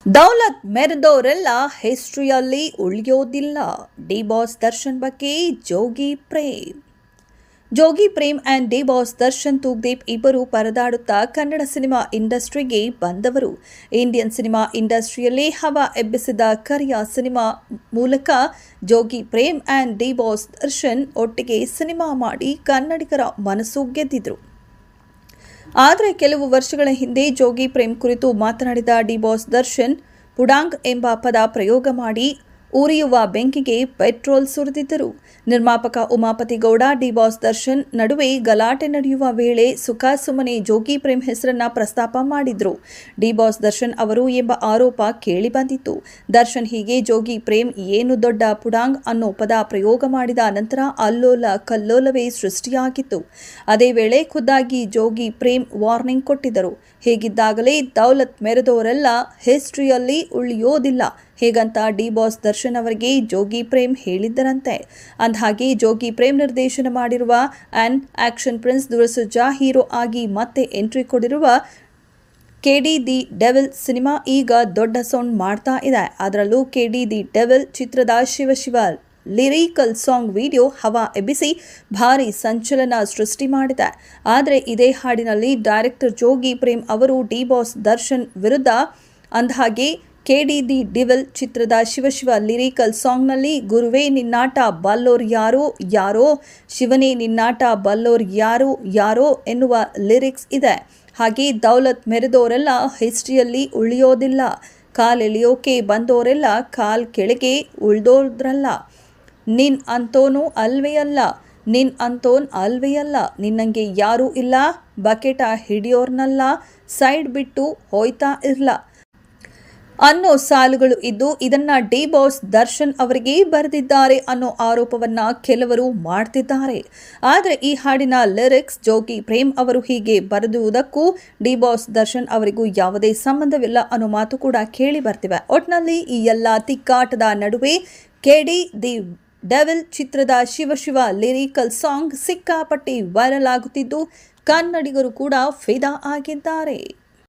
ದೌಲತ್ ಮೆರೆದೋರೆಲ್ಲ ಹಿಸ್ಟ್ರಿಯಲ್ಲಿ ಉಳಿಯೋದಿಲ್ಲ. ಡಿ ಬಾಸ್ ದರ್ಶನ್ ಬಗ್ಗೆ Jogi Prem and D boss Darshan Thoogudeepa ಇಬ್ಬರು ಪರದಾಡುತ್ತಾ ಕನ್ನಡ ಸಿನಿಮಾ ಇಂಡಸ್ಟ್ರಿಗೆ ಬಂದವರು. ಇಂಡಿಯನ್ ಸಿನಿಮಾ ಇಂಡಸ್ಟ್ರಿಯಲ್ಲಿ ಹವಾ ಎಬ್ಬಿಸಿದ ಕರಿಯ ಸಿನಿಮಾ ಮೂಲಕ Jogi Prem and D boss Darshan ಒಟ್ಟಿಗೆ ಸಿನಿಮಾ ಮಾಡಿ ಕನ್ನಡಿಗರ ಮನಸ್ಸು ಗೆದ್ದಿದ್ರು. ಆದರೆ ಕೆಲವು ವರ್ಷಗಳ ಹಿಂದೆ ಜೋಗಿ ಪ್ರೇಮ್ ಕುರಿತು ಮಾತನಾಡಿದ ಡಿ ಬಾಸ್ ದರ್ಶನ್ ಪುಡಾಂಗ್ ಎಂಬ ಪದ ಪ್ರಯೋಗ ಮಾಡಿ ಉರಿಯುವ ಬೆಂಕಿಗೆ ಪೆಟ್ರೋಲ್ ಸುರಿದಿದ್ದರು. ನಿರ್ಮಾಪಕ ಉಮಾಪತಿ ಗೌಡ ಡಿ ಬಾಸ್ ದರ್ಶನ್ ನಡುವೆ ಗಲಾಟೆ ನಡೆಯುವ ವೇಳೆ ಸುಖಾಸುಮ್ಮನೆ ಜೋಗಿ ಪ್ರೇಮ್ ಹೆಸರನ್ನ ಪ್ರಸ್ತಾಪ ಮಾಡಿದ್ರು. ಡಿ ಬಾಸ್ ದರ್ಶನ್ ಅವರು ಎಂಬ ಆರೋಪ ಕೇಳಿ ಬಂದಿತ್ತು. ದರ್ಶನ್ ಹೀಗೆ ಜೋಗಿ ಪ್ರೇಮ್ ಏನು ದೊಡ್ಡ ಪುಡಾಂಗ್ ಅನ್ನೋ ಪದ ಪ್ರಯೋಗ ಮಾಡಿದ ನಂತರ ಅಲ್ಲೋಲ ಕಲ್ಲೋಲವೇ ಸೃಷ್ಟಿಯಾಗಿತ್ತು. ಅದೇ ವೇಳೆ ಖುದ್ದಾಗಿ ಜೋಗಿ ಪ್ರೇಮ್ ವಾರ್ನಿಂಗ್ ಕೊಟ್ಟಿದ್ದರು. ಹೀಗಿದ್ದಾಗಲೇ ದೌಲತ್ ಮೆರೆದೋರೆಲ್ಲ ಹಿಸ್ಟ್ರಿಯಲ್ಲಿ ಉಳಿಯೋದಿಲ್ಲ ಹೇಗಂತ ಡಿ ಬಾಸ್ ದರ್ಶನ್ ಅವರಿಗೆ ಜೋಗಿ ಪ್ರೇಮ್ ಹೇಳಿದ್ದರಂತೆ. ಅಂದಹಾಗೆ ಜೋಗಿ ಪ್ರೇಮ್ ನಿರ್ದೇಶನ ಮಾಡಿರುವ ಆನ್ ಆಕ್ಷನ್ ಪ್ರಿನ್ಸ್ ದುರಸುಜ್ಜಾ ಹೀರೋ ಆಗಿ ಮತ್ತೆ ಎಂಟ್ರಿ ಕೊಡಿರುವ ಕೆಡಿ ದಿ ಡೆವಿಲ್ ಸಿನಿಮಾ ಈಗ ದೊಡ್ಡ ಸೌಂಡ್ ಮಾಡ್ತಾ ಇದೆ. ಅದರಲ್ಲೂ ಕೆಡಿ ದಿ ಡೆವಿಲ್ ಚಿತ್ರದ ಶಿವ ಲಿರಿಕಲ್ ಸಾಂಗ್ ವಿಡಿಯೋ ಹವಾ ಎಬ್ಬಿಸಿ ಭಾರಿ ಸಂಚಲನ ಸೃಷ್ಟಿ ಮಾಡಿದೆ. ಆದರೆ ಇದೇ ಹಾಡಿನಲ್ಲಿ ಡೈರೆಕ್ಟರ್ ಜೋಗಿ ಪ್ರೇಮ್ ಅವರು ಡಿ ಬಾಸ್ ದರ್ಶನ್ ವಿರುದ್ಧ ಅಂದಹಾಗೆ ಕೆಡಿ ದಿ ಡೆವಿಲ್ ಚಿತ್ರದ ಶಿವ ಲಿರಿಕಲ್ ಸಾಂಗ್ನಲ್ಲಿ ಗುರುವೇ ನಿನ್ನಾಟ ಬಲ್ಲೋರ್ ಯಾರೋ ಶಿವನೇ ನಿನ್ನಾಟ ಬಲ್ಲೋರ್ ಯಾರೋ ಎನ್ನುವ ಲಿರಿಕ್ಸ್ ಇದೆ. ಹಾಗೆ ದೌಲತ್ ಮೆರೆದೋರೆಲ್ಲ ಹಿಸ್ಟ್ರಿಯಲ್ಲಿ ಉಳಿಯೋದಿಲ್ಲ, ಕಾಲೆಳೆಯೋಕೆ ಬಂದೋರೆಲ್ಲ ಕಾಲ್ ಕೆಳಗೆ ಉಳ್ದೋದ್ರಲ್ಲ, ನಿನ್ ಅಂತೋನ್ ಅಲ್ವೇ ಅಲ್ಲ, ನಿನ್ನಂಗೆ ಯಾರೂ ಇಲ್ಲ, ಬಕೆಟ ಹಿಡಿಯೋರ್ನಲ್ಲ, ಸೈಡ್ ಬಿಟ್ಟು ಹೋಯ್ತಾ ಇರ್ಲ ಅನ್ನೋ ಸಾಲುಗಳು ಇದ್ದು ಇದನ್ನ ಡಿ ಬಾಸ್ ದರ್ಶನ್ ಅವರಿಗೆ ಬರೆದಿದ್ದಾರೆ ಅನ್ನೋ ಆರೋಪವನ್ನ ಕೆಲವರು ಮಾಡ್ತಿದ್ದಾರೆ. ಆದರೆ ಈ ಹಾಡಿನ ಲಿರಿಕ್ಸ್ ಜೋಗಿ ಪ್ರೇಮ್ ಅವರು ಹೀಗೆ ಬರೆದುವುದಕ್ಕೂ ಡಿ ಬಾಸ್ ದರ್ಶನ್ ಅವರಿಗೂ ಯಾವುದೇ ಸಂಬಂಧವಿಲ್ಲ ಅನ್ನೋ ಮಾತು ಕೂಡ ಕೇಳಿ ಬರ್ತಿವೆ. ಒಟ್ನಲ್ಲಿ ಈ ಎಲ್ಲ ತಿಕ್ಕಾಟದ ನಡುವೆ ಕೆಡಿ ದಿ ಡೆವಿಲ್ ಚಿತ್ರದ ಶಿವ ಲಿರಿಕಲ್ ಸಾಂಗ್ ಸಿಕ್ಕಾಪಟ್ಟಿ ವೈರಲ್ ಆಗುತ್ತಿದ್ದು ಕನ್ನಡಿಗರು ಕೂಡ ಫಿದಾ ಆಗಿದ್ದಾರೆ.